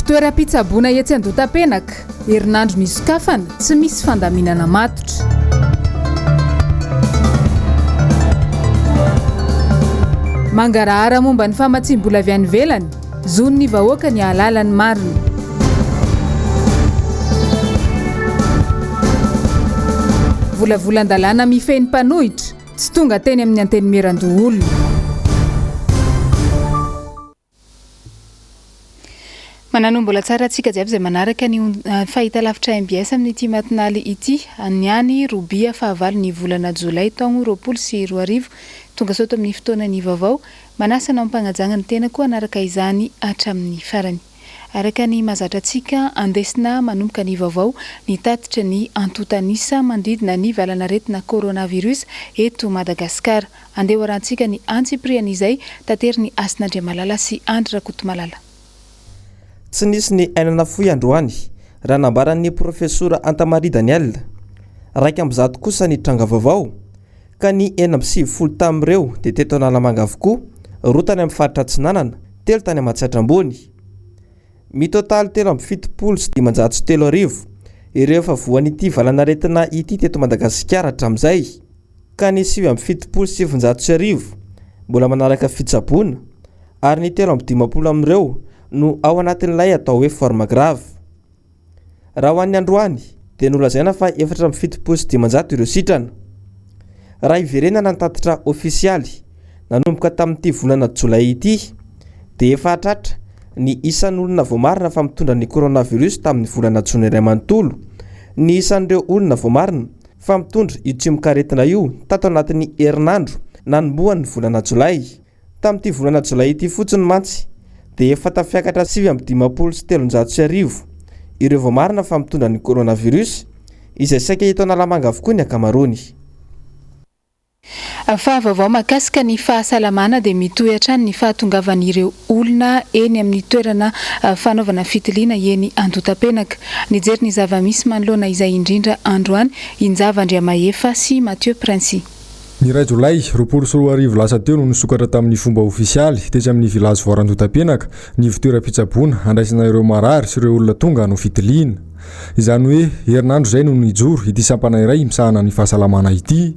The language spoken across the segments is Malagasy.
fitoeram-pitsaboana etsy andotam-penaka herinandro misy kafana tsy misy fandaminana matotra. Mangarahara momba ny famatsim-bola avy any ivelany zony ny vahoaka ny alalany marina. Volavolan-dalàna mifehy ny mpanohitra tsy tonga teny amin'ny antenimiran-doholona. Mananombola tsara atsika jiaby izay manaraka ny fahita lavitra MBS amin'ity matinaly ity. Aniany Robia fahavalo ny volana Jolay taogno 2024 tonga soto amin'ny fotoana ny vaovao manasana ampanajanga ny tena koa anaraka izany hatramin'ny farany. Araka ny mazatra atsika andesina manomboka ny vaovao ny tatitra ny antotanisa mandidina ny valanaretina coronavirus eto Madagasikara. Andeha hoarantsika ny antsiprian'izay tateriny Asin'Andriamalala sy Andry Rakotomalala. Tsy nisy ny ainana foy androany raha nambaran'ny profesora Antamari Daniel raika ambizato kosa ny tranga vaovao ka ny 9 tamin'ireo dia teto Analamanga avokoa, roa tany amin'ny faritra Atsinanana, 3 tany Mahatsiatrambony. Mitotaly 773 ireo efa voan'ity valanaretina ity teto Madagasikara hatramin'izay ka ny 777 mbola manaraka fitsaboana ary ny 350 amin'ireo no ao anatin'ilay atao hoe forme grave. Raha ho an'ny androany dia nolazaina fa 475 ireo sitrana. Raha iverenana ny tatitra ofisialy nanomboka tamin'ity volana Jolay ity dia efa hatratra ny isan'olona voamarina fa mitondra ny coronavirus tamin'ny volana Jona iray manontolo. Ny isan'ireo olona voamarina fa mitondra io tsimikaretina io tato anatin'ny herinandro nanombohan'ny volana Jolay. Tamin'ity volana Jolay ity fotsiny mantsy dia efa tafiakatra 753 ireo voamarina fa mitondra ny coronavirus izay saika eto Analamanga avokoa ny akamarony. Fa vaovao makasika ny fahasalamana dia mitohatra ny fahatongavan'ireo olona eny amin'ny toerana fanaovana fitiliana eny andotam-penaka. Nijery ny zava-misy manoloana izay indrindra androany Injava-Andriamahefa sy Mathieu Princy. Ny ray Jolay 24 lasa teo no nisokatra tamin'ny fomba ofisialy tetsy amin'ny vilazy voarandotam-penaka ny fitoeram-pitsaboana andraisana ireo marary sy ireo olona tonga no fitiliana. Izany hoe herinandro izay no nijoro ity sampana iray misahana ny fahasalamana ity.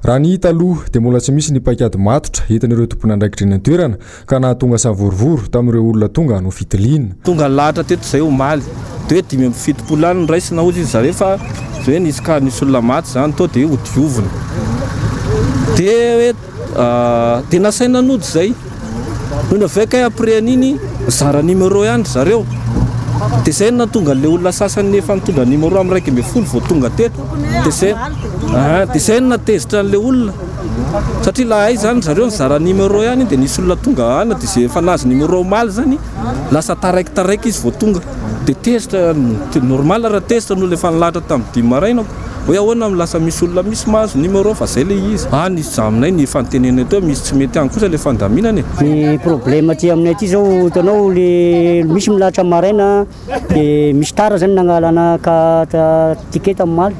Raha ny hita aloha dia mbola tsy misy ny paikady matotra hitan'ireo tompona andraikitra ny toerana ka nahatonga savorovoro tamin'ireo olona tonga no fitiliana. Tonga lahatra teto izay omaly dia hoe 570 any raisina ozy izy zareo fa hoe nisy ka nisy olona maty zany to dia hodiovina. Dia hoe dia nasaina nody izay noho ny aveka après an'iny zara numéro ihany zareo. Dia izay no natonga le olona sasany efa mitondra numéro amin'ny 120 vao tonga teto. Dia izay no natezitra an'le olona satria laha ay zany zareo nizara numéro ihany dia nisy olona tonga ana dia izay efa nazy numéro maly zany lasa taraiky izy vao tonga. Dia tezitra normal raha tezitra no efa nilahatra tamin'ny 5 maraina hoe ahoana lasa misy olona misy mahazo numéro fa izay le izy. Nisy zaminay ny fantenena eto misy tsy mety any kosa le fandaminana. Ny problème aty aminay aty zao hitanao le misy milahatra maraina dia misy tara zany nangalana ka tiketa mamaly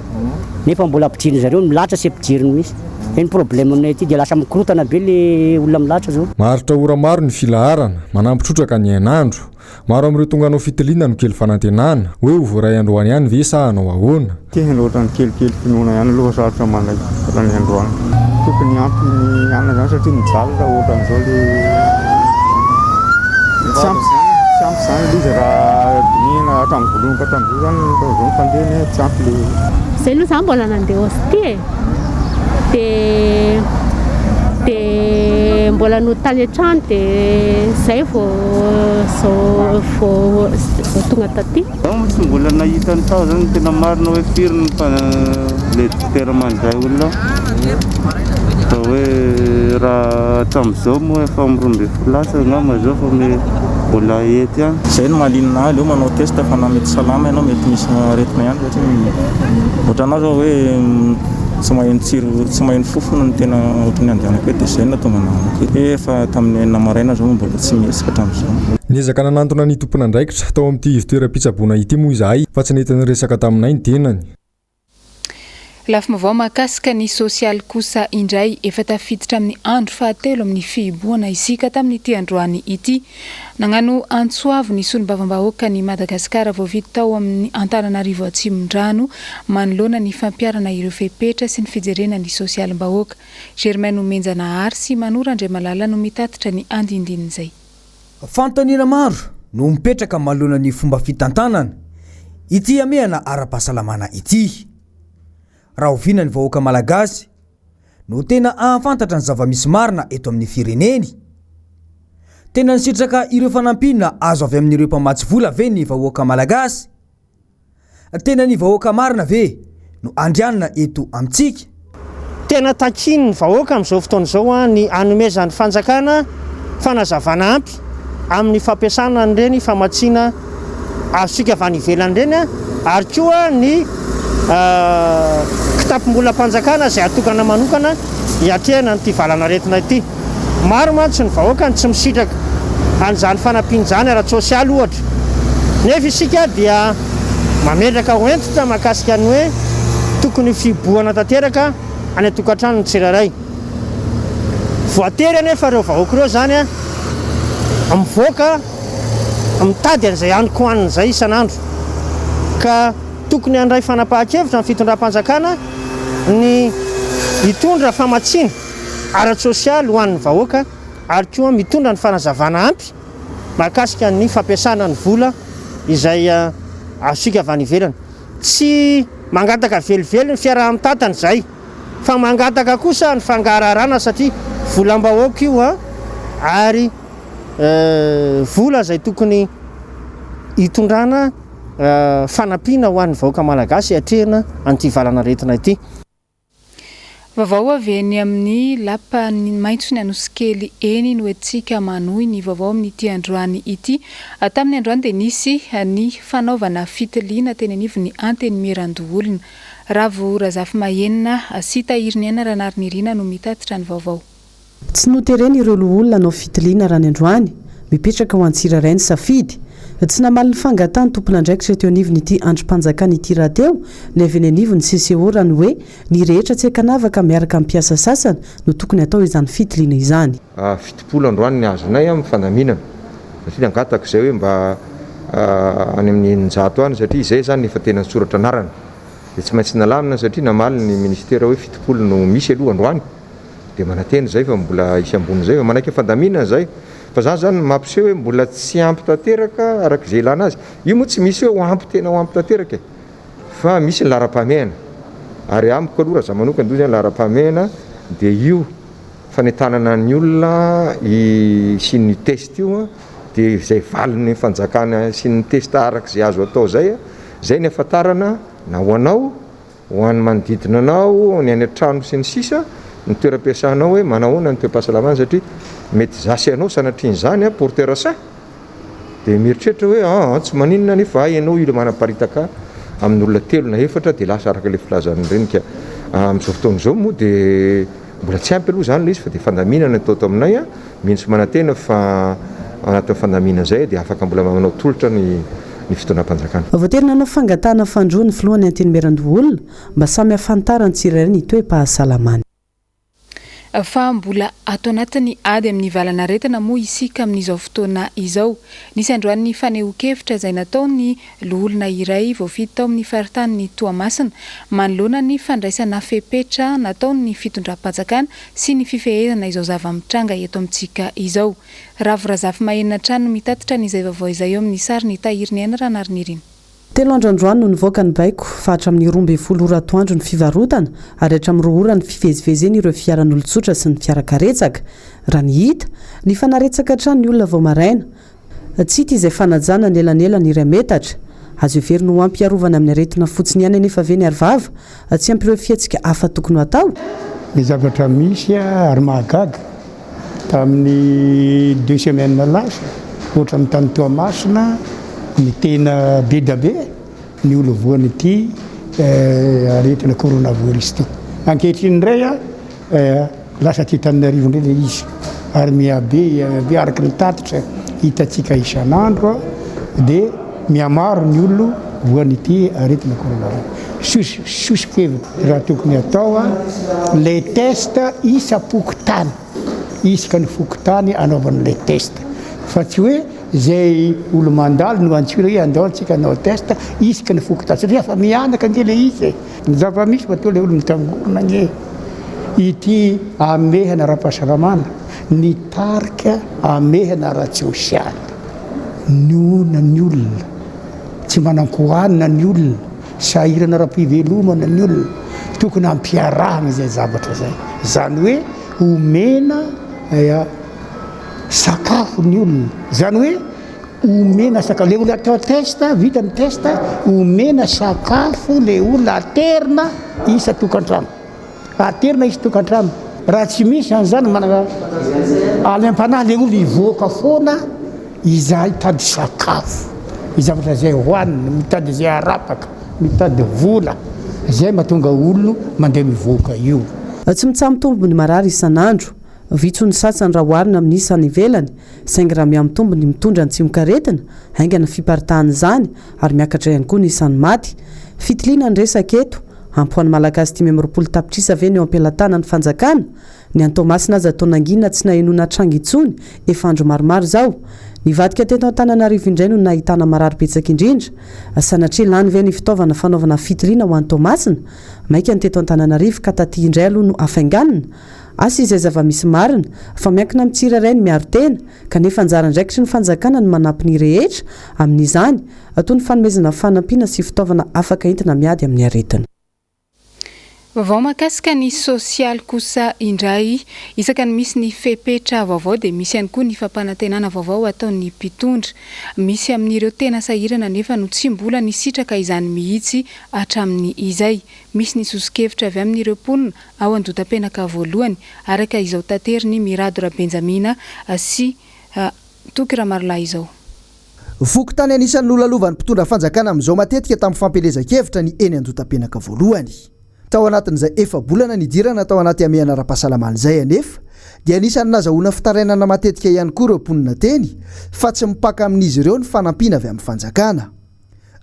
nefa mbola ampidiriny zareo milahatra sy ampidiriny misy. Ny problème aminay aty dia lasa mikorotana be le olona milahatra zao. Maharitra ora maro ny filaharana manampitrotraka ny ainandro. Maro amin'ireo tonga anao fitiliana no kely fanantenana hoe ho voaray androany ihany ve sa anao ahoana. Loatra ny kelikely finoana ihany aloha sarotra manay raha ny androany. Tokony ampy ny anona zany satria mijalona ohatran'izao le tsy ampy zany izy raha dinihana hatramin'ny volonaka hatramin'izao zany zao mifandehany tsy ampy le. Izay aloha zany mbola nandeha hosty dia mbola notany hatrany dia izay vao tonga taty. Tsy mbola nahita ny tao zany tena marina hoe firiny fa le dokotera mandray olona fa hoe raha hatramin'izao moa efa mirombe lasa ngamba zao fa mbola ety ihany. Izay no mahalinina aleo manao test fa na mety salama ianao mety misy aretina ihany satria ohatranao zao hoe tsy maheno tsiro tsy maheno fofona ny tena ohatran'ny andehanako dia izay no tonga namako efa tamin'ny 9 maraina zao mbola tsy miesika hatramin'izao. Niezaka nanantona ny tompona andraikitra tao amin'ity fitoeram-pitsaboana ity moa izahay fa tsy nety niresaka taminay ny tenany. Lafim-baovao mahakasika ny sosialy kosa indray efa tafiditra amin'ny andro fahatelo amin'ny fihiboana isika tamin'ity androany ity. Nagnano antsoavo ny solombavam-bahoaka ny Madagasikara voavidy tao amin'ny Antananarivo Atsimondrano manoloana ny fampiarana ireo fepetra sy ny fijerena ny sosialim-bahoaka. Germaine Menjanahary sy Manora Andriamalala no mitatitra ny andindin'izay. Fanontaniana maro no mipetraka manoloana ny fomba fitantanana ity amehana ara-pahasalamana ity. Raha oviana ny vahoaka malagasy no tena ahafantatra ny zava-misy marina eto amin'ny fireneny. Tena nisitraka ireo fanampina azo avy amin'ireo mpamatsy vola ve ny vahoaka malagasy? Tena ny vahoaka marina ve no andrianina eto amintsika? Tena takiny ny vahoaka amin'izao fotoan'izao ny anomezan'ny fanjakana fanazavana ampy amin'ny fampiasana ireny famatsiana azosika avy any ivelany ireny ary koa ny kitapom-bolam-panjakana izay atokana manokana hiatrehana nyity valanaretina ity. Maro mantsy ny vahoaka tsy misitraka an'izany fanampin'izany ara-tsosialy ohatra. Nefa isika dia mametraka hoentitra mahakasika ny hoe tokony fiboana tanteraka any atokantrano ny tsirairay. Voatery anefa ireo vahoaka ireo zany mivoaka mitady an'izay aniko hoaniny izay isan'andro. Ka tokony handray fanapahan-kevitra ny fitondram-panjakana ny mitondra famatsiana ara-tsosialy ho an'ny vahoaka ary koa mitondra ny fanazavana ampy mahakasika ny fampiasana ny vola izay azosika avy any ivelany. Tsy mangataka velively ny fiaraha-mitantana izay fa mangataka kosa ny fangararana satria volam-bahoaka io ary vola izay tokony hitondrana fanampiana ho an'ny vahoaka malagasy hatrehana an'ity valanaretina ity. Vaovao avy eny amin'ny lapa maitso ny Anosikely eny no etsika manohy ny vaovao amin'ity androany ity. Tamin'ny androany dia nisy ny fanaovana fitiliana teny anivo ny anteny mirandoolona. Ravo Razafy Mahenina sy Tahiriniana Ranarynirina no mitatitra ny vaovao. Tsy notereny ireo loholona nao fitiliana raha ny androany mipetraka ho antsiraray ny safidy. Tsy namaly ny fangatany tompon'andraikitra teo anivony ity androm-panjakana ity raha teo ny avy ny anivony CCO raha ny hoe ny rehetra tsy hakanavaka miaraka amin'ny mpiasa sasany no tokony atao izany fitiliana izany. Fitopolo androany ny azonay amin'ny fandaminana satria angatako izay hoe mba any amin'ny eninjato any satria izay zany efa tena soratra anarana. Dia tsy maintsy nalamina satria namaly ny ministera hoe fitopolo no misy aloha androany dia manateny zay fa mbola isy ambony zay fa manaiky fandaminana zay. Fa zany mampiseho hoe mbola tsy ampy tanteraka araka izay ilana azy. Io moa tsy misy hoe ho ampy tena ho ampy tanteraka fa misy ny laharam-pahamehana. Ary amiko aloha raha manokana zany laharam-pahamehana dia io fanentanana ny olona sy ny test io dia izay valiny fanjakana sy ny test araka izay azo atao zay ny ahafantarana na ho anao, ho an'ny manodidina anao, ny any an-trano sy ny sisa ny toeram-piasanao hoe manahoana ny toeram-pahasalamana satria mety zasy anao sanatrian'izany portera sa dia mieritreritra hoe tsy maninona nefa ianao ilo manaparitaka amin'ny olona telo na efatra dia lasa araka ilay filazan'ny renika amin'izao fotoan'izao moa dia mbola tsy ampy aloha zany ilay izy fa dia fandaminana atao aminay mihintsy manantena fa anatin'ny fandaminana izay dia afaka mbola manao tolotra ny fitondram-panjakana. Voatery nanao fangatahana fandroany filohan'ny anteny mirandoolona mba samy hafantarany tsirairay ny toe-pahasalamany. Fa mbola ato anatiny ady amin'ny valanaretina moa isika amin'izao fotoana izao. Nisy androany fanehoan-kevitra izay nataony loholona iray voafidy tao amin'ny faritany Toamasina manoloana ny fandraisana fepetra nataony fitondram-panjakana sy ny fifehezana izao zava-mitranga eto amintsika izao. Ravo Razafy Mahenina trano mitatitra n'izay vaovao izay eo amin'ny sary ny Tahiriniana Ranarynirina. Telo androandroany no nivoaka ny baiko fa hatramin'ny 12 ora atoandro ny fivarotana ary hatramin'ny 2 ora ny fivezivezena ireo fiaran'olon-tsotra sy ny fiarakaretsaka. Raha ny hita ny fanaretsaka trano ny olona vao maraina tsy hita izay fanajana ny elanela ny iray metatra azo everina ho ampiarovana amin'ny aretina fotsiny ihany anefa ve ny arivava tsy ampy ireo fiatsika hafa tokony atao. Ny zavatra misy ary mahagaga tamin'ny 2 semaines lasa ohatra amin'ny tany Toamasina ny tena be da be ny olo voany ity aretina coronavirus ity. Ankehitriny indray lasa ty Antananarivo indray ilay izy ary miabe araky ny tatitra hitantsika isan'andro dia miamaro ny olo voanyity aretina coronavirus sosokevitra raha tokony atao le test isa-pokotany isaka ny fokotany anaovan'le test fa tsy hoe zay olo mandalo no antsika hoe andao antsika anao test isaka ny fokotany satria fa mianaka nge le izy zava-misy fa to le olo mitangorona nge ity amehana ara-pahasalamana ny tarika amehana ara-tsosialy nona ny olona tsy manankohanina ny olona sahirana ara-pivelomana ny olona tokony ampiarahana zay zavatra zay zany hoe omena sakafo ny olona zany hoe omena sakafo le olona atao testa vita ny testa omena sakafo le olona aterina isa tokantrano aterina isa tokantrano raha tsy misy an'izany manana alem-panahy le olona ivoaka foana izahay tady sakafo izavatra zay hoanina mitady zay arapaka mitady vola zay mahatonga olono mandeha mivoaka io tsy mitsamitombony marary isan'andro vitsony sasany raha oharina amin'ny isany ivelany saingy raha miamitombony mitondra ny tsimokaretina haingana fiparitahana izany ary miakatra ihany koa ny isan'ny maty fitiliana ny resaka eto ampoany malagasy 5 tapitrisa aveny eo ampilatana ny fanjakana ny antomasina azy atao nangina tsy nahenona trango itsony efa andro maromaro zao nivadika teto Antananarivo indray no nahitana marary betsaka indrindra sanatria lany ve ny fitaovana fanaovana fitiliana ho antomasina maika ny teto Antananarivo ka taty indray aloha no afainganina asa izay zava-misy marina fa miankina amin'ny tsirairay ny miaro tena kanefa anjara ndraikitry ny fanjakana ny manampy ny rehetra amin'izany atao ny fanomezana fanampiana sy fitaovana afaka entina miady amin'ny aretina. Vaovao mahakasika ny sosialy kosa indray isaka ny misy ny fepetra vaovao dia misy ihany koa ny fampanantenana vaovao ataon'ny mpitondra misy amin'ireo tena sahirana nefa no tsy mbola ny sitraka izany mihitsy hatramin'ny izay misy ny sosikevitra avy amin'ireo mponina ao andotam-penaka voalohany araka izao tateriny Miradora Benjamina sy Toky Ramarolahy izao. Vokotany anisan'ny lolalovan'ny mpitondra fanjakana amin'izao matetika tamin'ny fampelezan-kevitra ny eny andotam-penaka voalohany. Tao anatin'izay efa bolana nidirana tao anaty amehana ara-pahasalamana izay anefa dia anisany nazahoana fitarainana matetika ihany koa ireo mponina teny fa tsy mipaka amin'izy ireo ny fanampiana avy amin'ny fanjakana.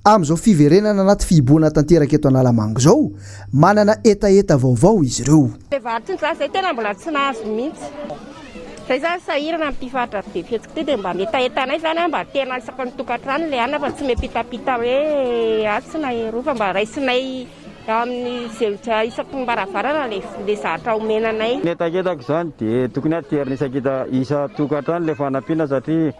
Amin'izao fiverenana anaty fihiboana tanteraka eto Analamanga izao manana etaeta vaovao izy ireo. Zay tena mbola tsy nahazo mihitsy. Zay zany sahirana amin'ny mpivarotra be fihetsika ty dia mba metaetanay zany mba tena isaka ny tokantrano ilay ana fa tsy miapitapita hoe atsy na erofa mba raisinay amin'ny zay isaky ny baravarana le zatra omenanay. Netaketako zany dia tokony aterina isakita isa tokantrano le fanampiana satria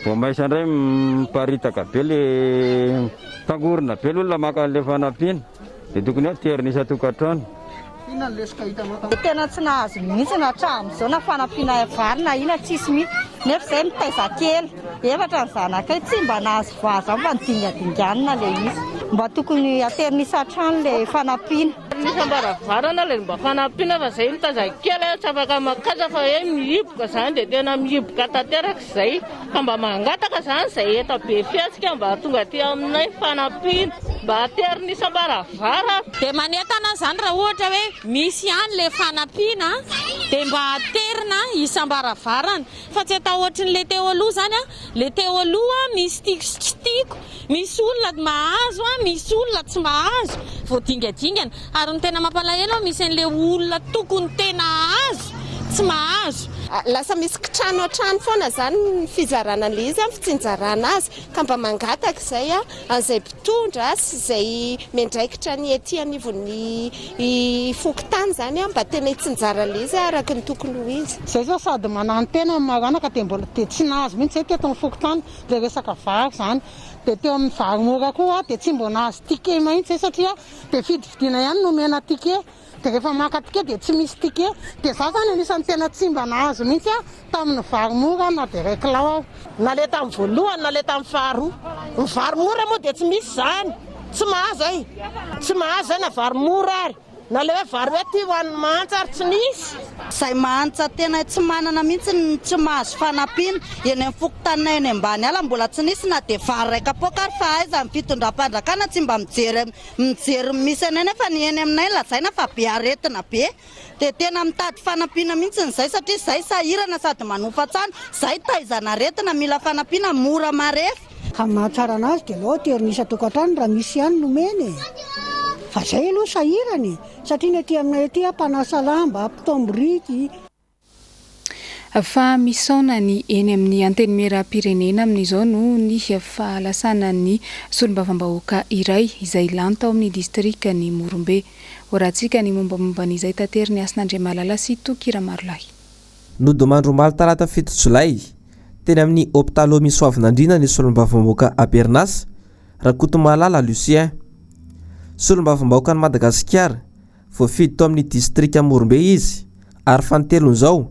vao maisa indray miparitaka be le tangorona be olona maka le fanampiana dia tokony aterina isa tokantrano. Tena tsy nahazo mihitsy na hatramin'izao na fanampiana varina ina tsisy mihitsy nefa izay mitaiza kely efatra ny zanakay tsy mba nahazo vaza mba nidingadinganina le izy mba tokony aterina isa-trano le fanampiana. Isam-baravarana le mba fanampiana fa izay mitaiza kely tsy afaka makatra fa hoe mihiboka zany dia tena mihiboka tanteraka izay ka mba mangataka zany izay eta be fihetsika mba tonga aty aminay fanampiana mba aterina isam-baravara. Dia manentana zany raha ohatra hoe misy ihany le fanampiana dia mba aterina isam-baravarana fa tsy atao ohatrin'le teo aloha zany le teo aloha misy tiko misy olona mahazo misy olona tsy mahazo vao dingadingana ary ny tena mampalahelo misy an'le olona tokony tena azo tsy mahazo. Lasa misy kitrano an-trano foana zany ny fizarana an'le izy amin'ny fitsinjarana azy ka mba mangataka izay an'izay mpitondra sy izay mendraikitra ny ety anivon'ny fokotany zany mba tena hitsinjara le izy araka ny tokony ho izy. Izay zao sady manantena maranaka dia mbola tsy nahazo mihitsy zay teto ny fokotany le resaka vary zany dia teo amin'ny vary mora koa dia tsy mbola nahazo tike mahitsy satria dia fidividina ihany no mena tike. Dia rehefa maka tike dia tsy misy tike dia za zany anisan'ny tena tsy mba nahazo mihitsy tamin'ny vary mora na dia réclame na le tamin'ny voalohany na le tamin'ny faharoa ny vary mora moa dia tsy misy zany tsy mahazo ay tsy mahazo na vary mora ary na le hoe vary hoe ty hoan'ny mantsa ary tsy misy izay mantsa tena tsy manana mihitsy tsy mahazo fanampiana eny amin'ny fokotanina eny ambany ala mbola tsy nisy na dia vary raika pokary fa aiza amin'ny fitondram-pandrakana tsy mba mijery misy anay nefa ny eny aminay lazaina fa be aretina be dia tena mitady fanampiana mihitsy n'izay satria izay sahirana sady manofa tsano izay taizana aretina mila fanampiana mora marefy Mahatsara anazy dia aloha teornisa tokantrano raha misy ihany nomeny fa zay aloha sahirany satria ny aty aminay aty mpanasa lamba mpitombriky. Fa misaona ny eny amin'ny anteny mera-pirenena amin'izao no ny fahalasana ny solombavam-bahoaka iray izay lany tao amin'ny distrika ny Morombe. Horantsika ny mombamomban'izay tatery ny Asin'Andriamalala sy Tokira Marolahy. Nodomandro omaly talata 7 Jolay teny amin'ny hôpitalo misy Soavinandrina ny solombavam-bahoaka Abernas Rakotomalala Lucien. Solombavam-bahoaka ny Madagasikara voafidy tao amin'ny distrika Morombe izy ary fantelon'izao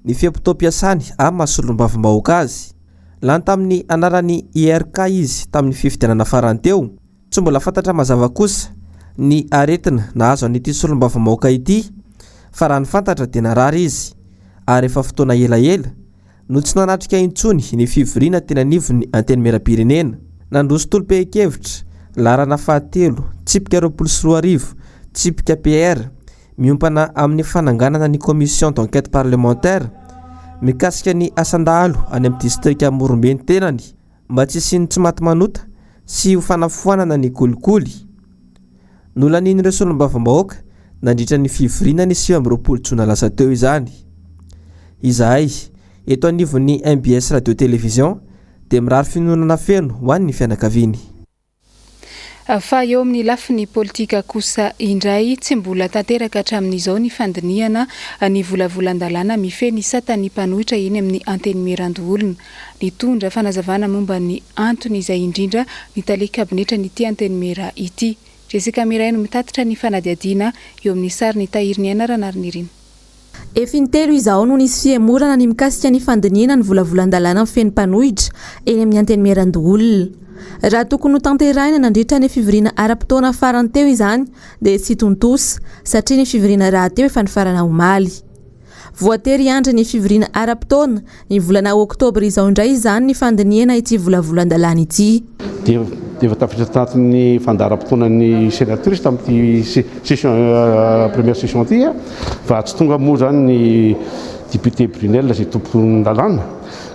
ny fiampitoam-piasany amin'ny solombavam-bahoaka azy. Lany tamin'ny anaran'ny IRK izy tamin'ny fifidianana farany teo. Tsy mbola fantatra mazava kosa ny aretina nahazo an'ity solombavam-bahoaka ity fa raha ny fantatra dia narary izy ary efa fotoana elaela no tsy nanatrika intsony ny fivoriana teny anivon'ny anteny mera-pirenena. Nandroso tolom-pehikevitra larana fahatelo tsipika 24 tsipika PR miompana amin'ny fananganana ny commission d'enquête parlementaire mikasika ny asandahalo any amin'ny distrika Morombe ny tenany mba tsy siny tsy maty manota sy ho fanafoanana ny kolikoly. Nolanin'ireo solombavam-bahoaka nandritra ny fivoriana ny 20 Jona lasa teo izany. Izahay eto anivon'ny MBS radio télévision dia mirary finonana feno ho an'ny fianakaviany. Fa eo amin'ny lafiny politika kosa indray tsy mbola tanteraka hatramin'izao ny fandiniana ny volavolan-dalàna mifeny satany mpanohitra eny amin'ny anteny merandoolona. Nitondra fanazavana momba ny antony izay indrindra ny tale kabinetra n'ity anteny mera ity. Jessica Miraino mitatitra ny fanadiadiana eo amin'ny sary ny tahiriny anaranariny. Efintelo izao no nisy fiemorana ny mikasika ny fandiniana ny volavolan-dalàna mifeny mpanohitra eny amin'ny anteny merandoolona. Raha tokony ho tanterahina nandritra ny fivoriana ara-potoana farany teo izany dia tsy tontosa satria ny fivoriana raha teo efa nifarana omaly. Voatery andra ny fivoriana ara-potoana ny volana Oktobra izao indray izany ny fandiniana ity volavolan-dalàna ity. Dia efa tafiditra tamin'ny fandaharam-potoanan'ny sénatrice tamin'ity session première session ity fa tsy tonga moa zany ny député Brunel zay tompon'ny lalàna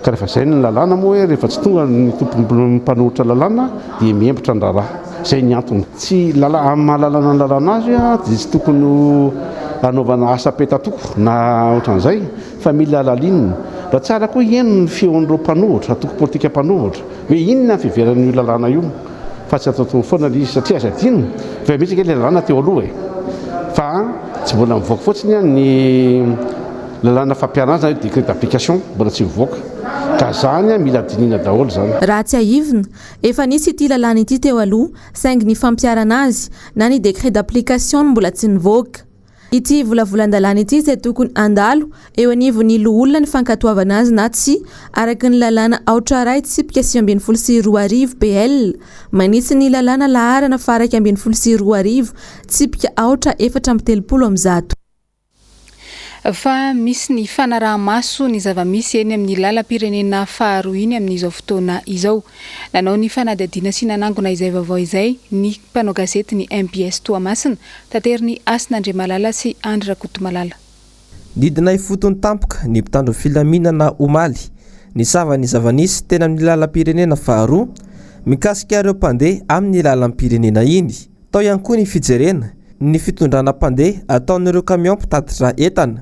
ka rehefa zay ny lalàna moa hoe rehefa tsy tonga ny tompon'ny mpanohitra lalàna dia miembotra ny raharaha. Zay ny antony tsy mahalalana ny lalàna azy dia tsy tokony anaovana asa petatoko na ohatran'izay fa mila alalinina. Raha tsara koa ino ny feon'ireo mpanohitra atoko politika mpanohitra hoe inona ny fiveran'io lalàna io fa tsy atao foana izy satria aza adinina fa misy ilay lalàna teo aloha fa tsy mbola mivoaka fotsiny ny lalàna fampianarana décret d'application mbola tsy mivoaka ka zany mila dinina daholo zany. Raha tsy ahivina efa nisy ity lalàna ity teo aloha saingy ny fampiarana azy na ny décret d'application mbola tsy nivoaka. Ity volavolan-dalàna ity izay tokony andalo eo anivon'ny loholona ny fankatoavana azy na tsy araka ny lalàna aotraray tsipika 5.2 PL manisy ny lalàna laharana faraka 5.2 tsipika aotra 430. Fa misy ny fanaraha-maso ny zava-misy eny amin'ny lalam-pirenena faharoa iny amin'izao fotoana izao. Nanao ny fanadihadiana sy nanangona izay vaovao izay ny mpanao gazety ny MBS Toamasina tatery ny Asin'Andriamalala sy Andry Rakotomalala. Didina ifotony tampoka ny mpitandro filaminana omaly ny savany zava-nisy tena amin'ny lalam-pirenena faharoa mikasika ireo mpandeha amin'ny lalam-pirenena iny. Tao ihany koa ny fijerena ny fitondrana mpandeha ataon'ireo kamion mpitatitra entana.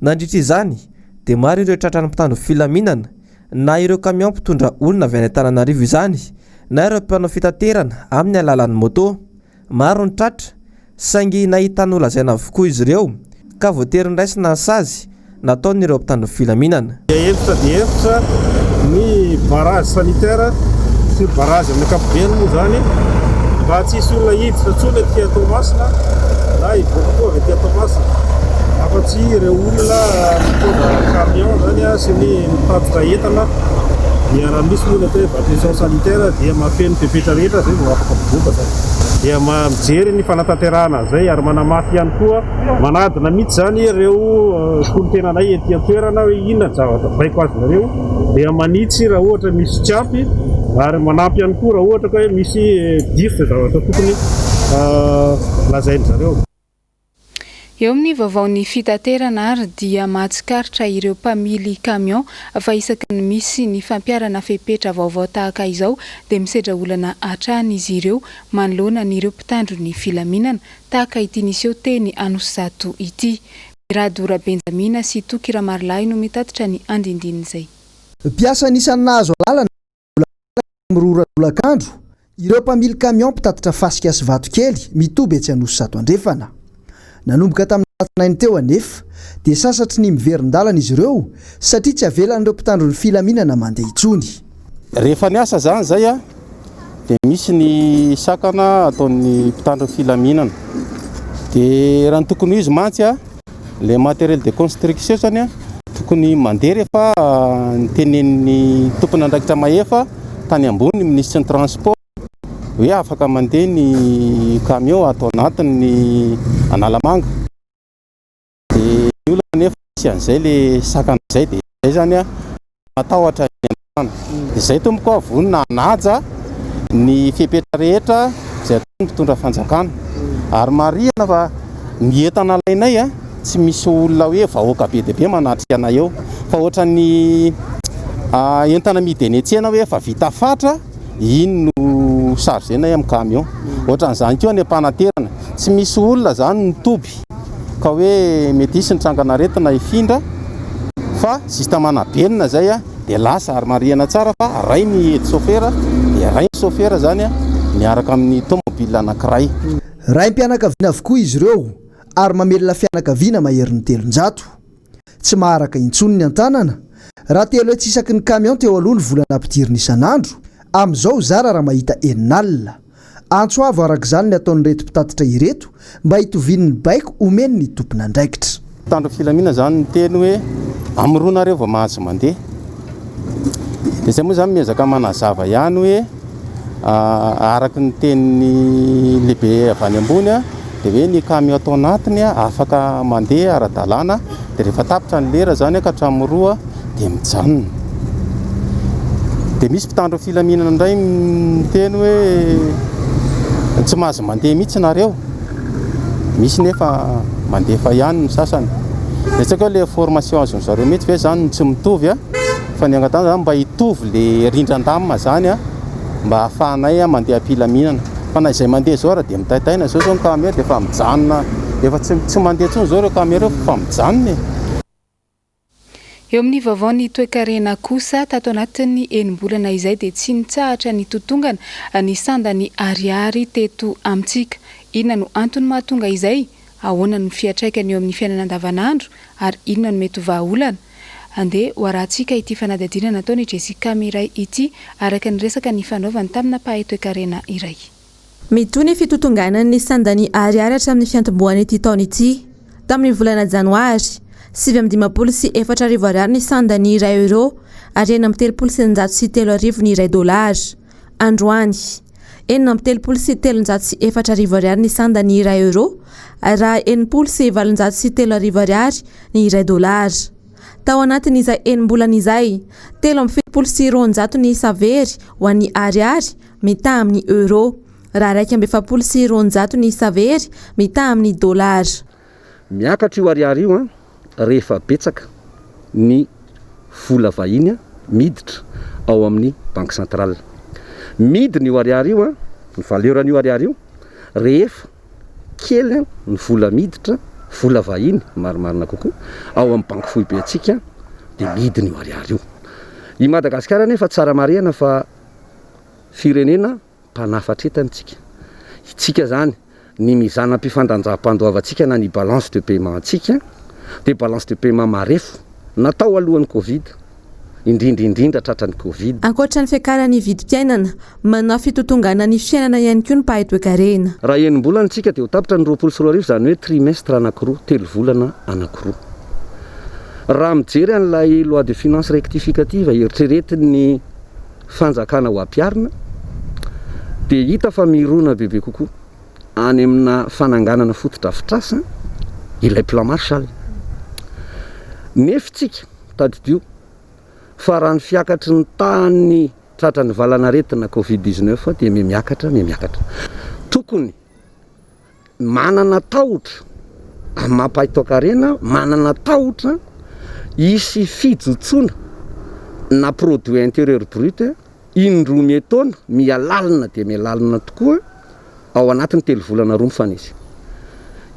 Nandritra izany dia maro ireo tratrany mpitandro filaminana na ireo kamion mpitondra olona avy any Antananarivo izany na ireo mpanao fitaterana amin'ny alalan'ny moto. Maro ny tratra saingy nahitan'olona lazaina avokoa izy ireo ka voatery niraisina ny sazy nataon'ireo mpitandro filaminana. Efitra dia efitra ny barrage sanitaire sy barrage amin'ny ankapobeny moa zany mba tsisy olona hiditra tsony etỳ Toamasina na hivoaka koa avy etỳ Toamasina. Afa-tsy ireo olona mitondra camion zany sy ny mitatitra entana dia raha misy olona atao hoe batteson sanitaire dia mafeno fepetra rehetra zay vao afaka mivoaka zany. Dia mijery ny fanatanterahana zay ary manamafy ihany koa manadina mihitsy zany ireo kolotenanay etỳ an-toerana hoe inona zavatra baiko azy nareo dia manitsy raha ohatra misy tsiampy ary manampy ihany koa raha ohatra ka hoe misy difo zavatra tokony lazainy zareo. Eo amin'ny vaovaon'ny fitaterana ary dia mahatsikaritra ireo mpamily camion fa isaky ny misy ny fampiarana fepetra vaovao tahaka izao dia misedra olana hatrany izy ireo manoloana n'ireo mpitandro ny filaminana tahaka ity niseho teny Anosizato ity. Miradora Benjamina sy Toky Ramarlahy no mitatitra ny andindin'izay. Piasa nisan'ny nahazo lalana miroradolakandro ireo mpamily camion mpitatitra fasika sy vato kely mitoby etsy Anosizato andrefana. Nanomboka tamin'ny latsinainy teo anefa dia sasatry ny miverin-dalana izy ireo satria tsy avelan'ireo mpitandro ny filaminana mandeha intsony. Rehefa ny asa zany zay dia misy ny sakana ataon'ny mpitandro ny filaminana. Dia raha ny tokony izy mantsy le matériel de construction zany tokony mandeha rehefa nitenen'ny tompony andraikitra mahefa tany ambony ministre ny transport hoe afaka mandeha ny camion atao anatiny Analamanga. Dia ny olona nefa tsy an'izay le sakana izay dia izay zany matahotra ny andrefana. Dia izay tomboko vonona hanaja ny fepetra rehetra izay ataony mpitondra fanjakana. Ary marihana fa ny entana alainay tsy misy olona hoe vahoaka be dia be manatrika anay eo fa ohatra ny entana amidy eny an-tsena hoe efa vita fatra iny no chargenay amin'ny camion. Ohatran'izany koa ny mpanaterana tsy misy olona zany nitoby ka hoe mety hisy nitrangana aretina ifindra fa sista manabenina zay dia lasa ary marihana tsara fa ray ny edy chauffeur dia ray ny chauffeur zany miaraka amin'ny tomobile anankiray. Ray mpianakaviana avokoa izy ireo ary mamelona fianakaviana maherin'ny 300. Tsy maharaka intsony ny antanana raha telo etsy isaky ny camion teo aloha ny volana ampidirina isan'andro. Amin'izao zara raha mahita 9. Antsoavo arak'izany ny ataon'ny reto mpitatitra ireto mba hitovian'ny baiko omeny ny tompona andraikitra. Mpitandro filaminana zany ny teny hoe amorona vao mahazo mandeha. Dia izay moa zany miezaka manazava ihany hoe araky ny tenin'ny lehibe avy any ambony dia hoe ny camion atao anatiny afaka mandeha ara-dalàna dia rehefa tapitra ny lera zany ka hatramin'ny 2 dia mijanona. Dia misy mpitandro filaminana indray miteny hoe tsy mahazo mandeha mihitsy nareo. Misy nefa mandefa ihany ny sasany. Dia tsy hoe le formation azony zareo mihitsy hoe zany tsy mitovy fa ny angatana zany mba hitovy le rindran-damina zany mba hahafahanay mandeha filaminana. Fa na izay mandeha zao raha dia mitaitaina zao ny camion dia efa mijanona. Efa tsy mandeha intsony zao ireo camion ireo fa mijanona. Eo amin'ny vaovaon'ny toe-karena kosa tato anatin'ny enim-bolana izay dia tsy nitsahatra ny totongana ny sandany ariary teto amintsika. Inona no antony mahatonga izay? Ahoana ny fiatraikany eo amin'ny fiainana andavanandro ary inona no mety vahaolana? Andeha hoarantsika ity fanadihadiana nataony Jessica Miray ity araka ny resaka ny fanaovany tamina mpahay toe-karena iray. Mitony fitotonganan'ny sandany ariary hatramin'ny fiantombohany ity taona ity. Tamin'ny volana Janoary 7,4 ariary ny sandany €1 ary 3,703 ny $1. Androany 8,704 ariary ny sandany €1 raha 8,703 ariary ny $1. Tao anatin'izay enim-bolana izay 7,700 ny savery ho an'ny ariary mita amin'ny euro raha 2,700 ny savery mita amin'ny $. Miakatra io ariary io rehefa betsaka ny vola vahiny miditra ao amin'ny banque centrale. Midiny io ariary io ny valeurany io ariary io rehefa kely ny vola miditra vola vahiny marimarina kokoa ao amin'ny banque foibe atsika dia midiny io ariary io. I Madagasikara nefa tsara marihana fa firenena mpanafatretantsika. Itsika zany ny mizana mpifandanjam-pandoavantsika na ny balance de paiement antsika dia balance de paiement marefo natao alohan'ny Covid, indrindra tratran'ny Covid. Ankoatra ny fiakaran'ny vidim-piainana, manao fitotongana ny fiainana ihany koa ny mpahay toe-karena. Raha enim-bolana antsika dia ho tapitra ny 24 zany hoe trimestre anankiroa, 3 volana anankiroa. Raha mijery an'ilay loi de finance rectificative eritreretin'ny fanjakana ho ampiarina dia hita fa mirona bebe kokoa any amina fananganana fotodrafitrasa ilay plan Marshall. Nefitsika tadidio fa raha ny fiakatry ny tany tratran'ny valanaretina Covid-19 dia miakatra. Tokony manana tahotra mampahitokarena manana tahotra isy fijotsoana na produit intérieur brut indroa metona mialalina de mialalina tokoa ao anatin'ny 3 volana roa mifanisy.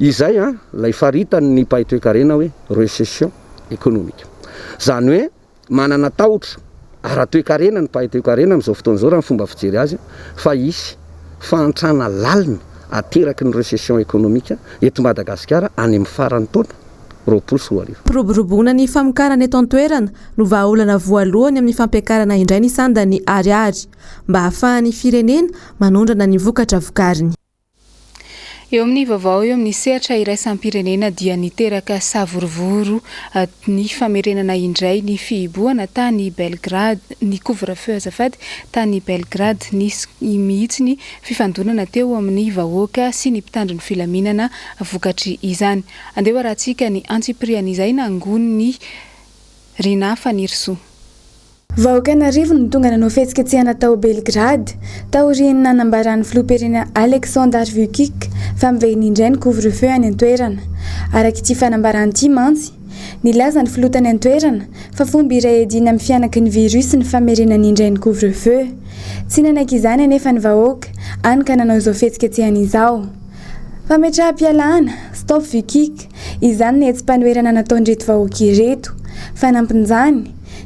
Izay lay faritany ny pahitokarena hoe recession économique. Zany hoe manana tahotra ara-toekarena ny pahitokarena amin'izao fotoana izao raha ny fomba fijery azy fa isy fantrana lalina ateraky ny recession économique eto Madagasikara any amin'ny farany taona 2020. Piroboroboana ny famokarana eto an-toerana no vahaolana voalohany amin'ny fampiakarana indray ny sandany ariary mba hahafahan'ny firenena manondrana ny vokatra vokariny. Eo amin'ny vaovao eo amin'ny sehatra iraisam-pirenena dia niteraka savorovoro ny famerenana indray ny fihiboana tany Belgrade ny couvre-feu azafady tany Belgrade nisy mihitsy ny fifandonana teo amin'ny vahoaka sy ny mpitandro ny filaminana vokatry izany. Andeha aratsika ny antsiprian'izay nangony ny Rina Fanirso. Vahoakan'arivo no tonga nanao fihetsiketsiahana tao Belgrade taorian'ny nanambaran'ny filoha-pirenena Aleksandar Vučić fa mivehiny indray ny couvre-feu any an-toerana. Araka ity fanambarany ity mantsy nilaza ny filoha tany an-toerana fa fomba iray edina amin'ny fianaky ny virus ny famerenany indray ny couvre-feu. Tsy nanaiky izany anefa ny vahoaka any ka nanao izao fihetsiketsiahana izao. Fametraha-pialana Stop Vučić izany ny etsim-panoerana nataon'ireto vahoaka ireto fa nampin'izany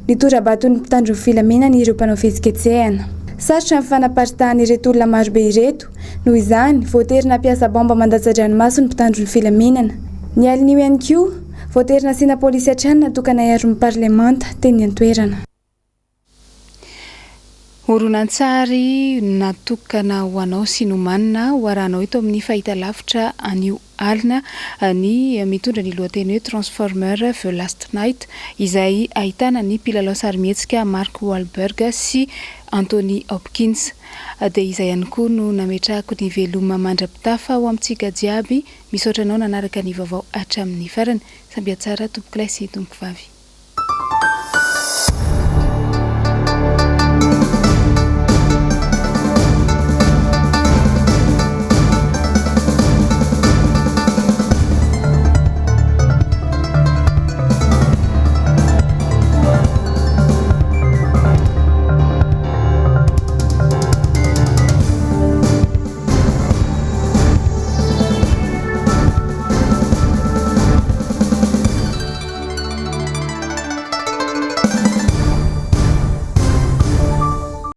nitora-baton'ny mpitandro ny filaminana ireo mpanao fihetsiketsiahana. Sarotra ny fanaparitahana ireto olona marobe ireto noho izany voatery nampiasa bomba mandatsa-dranomaso ny mpitandro ny filaminana. Ny alin'io ihany koa voatery nasiana polisy hatrany natokana hiaro ny parlemanta teny an-toerana. Horonan-tsary natokana ho anao sy nomanina ho arahanao eto amin'ny fahitalavitra anio alina ny mitondra ny lohateny hoe Transformer The Last Night izay ahitana ny mpilalao sary mihetsika Mark Wahlberg sy Anthony Hopkins. Dia izay ihany koa no nametrahako ny veloma mandrapitafa ho amintsika jiaby misaotra anao nanaraka ny vaovao hatramin'ny farany. Samby tsara tompo klasy tompo vavy.